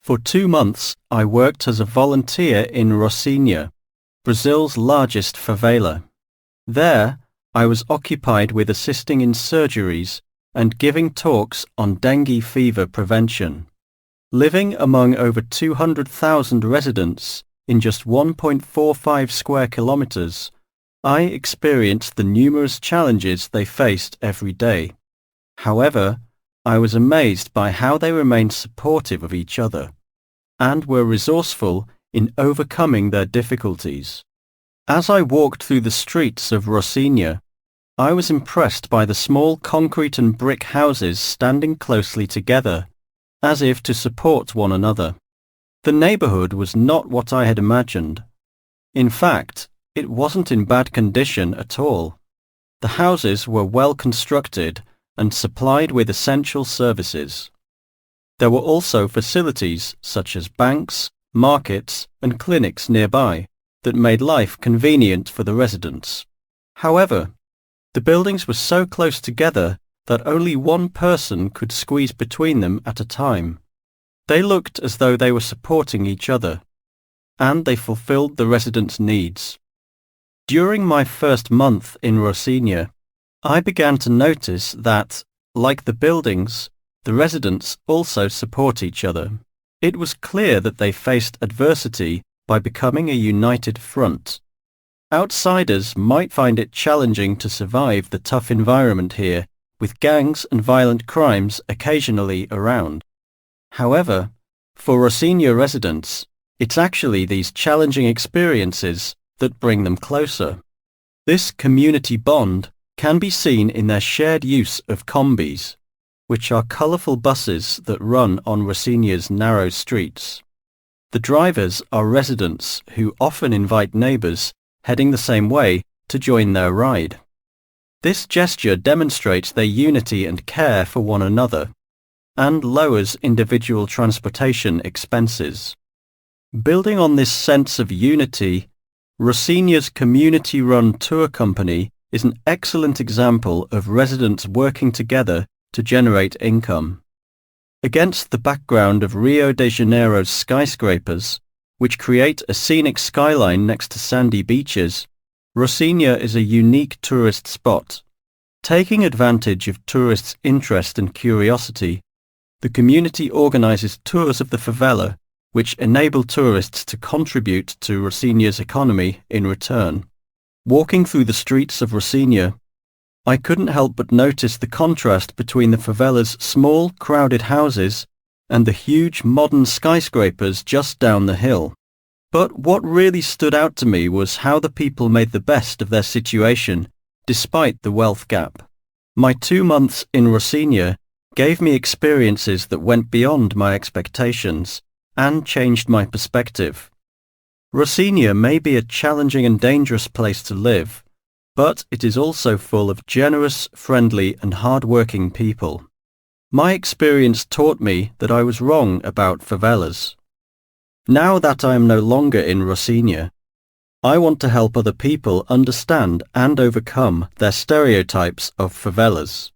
For 2 months, I worked as a volunteer in Rocinha, Brazil's largest favela. There, I was occupied with assisting in surgeries and giving talks on dengue fever prevention. Living among over 200,000 residents in just 1.45 square kilometers, I experienced the numerous challenges they faced every day. However, I was amazed by how they remained supportive of each other and were resourceful in overcoming their difficulties. As I walked through the streets of Rocinha, I was impressed by the small concrete and brick houses standing closely together, as if to support one another. The neighborhood was not what I had imagined. In fact, it wasn't in bad condition at all. The houses were well constructed and supplied with essential services. There were also facilities such as banks, markets, and clinics nearby that made life convenient for the residents. However, the buildings were so close together that only one person could squeeze between them at a time. They looked as though they were supporting each other, and they fulfilled the residents' needs. During my first month in Rocinha, I began to notice that, like the buildings, the residents also support each other. It was clear that they faced adversity by becoming a united front. Outsiders might find it challenging to survive the tough environment here, with gangs and violent crimes occasionally around. However, for Rocinha residents, it's actually these challenging experiences that bring them closer. This community bond can be seen in their shared use of combis, which are colourful buses that run on Rocinha's narrow streets. The drivers are residents who often invite neighbours heading the same way to join their ride. This gesture demonstrates their unity and care for one another and lowers individual transportation expenses. Building on this sense of unity, Rocinha's community-run tour company is an excellent example of residents working together to generate income. Against the background of Rio de Janeiro's skyscrapers, which create a scenic skyline next to sandy beaches, Rocinha is a unique tourist spot. Taking advantage of tourists' interest and curiosity, the community organizes tours of the favela, which enable tourists to contribute to Rocinha's economy in return. Walking through the streets of Rocinha, I couldn't help but notice the contrast between the favela's small, crowded houses and the huge modern skyscrapers just down the hill. But what really stood out to me was how the people made the best of their situation, despite the wealth gap. My 2 months in Rocinha gave me experiences that went beyond my expectations and changed my perspective. Rocinha may be a challenging and dangerous place to live, but it is also full of generous, friendly and hard-working people. My experience taught me that I was wrong about favelas. Now that I am no longer in Rocinha, I want to help other people understand and overcome their stereotypes of favelas.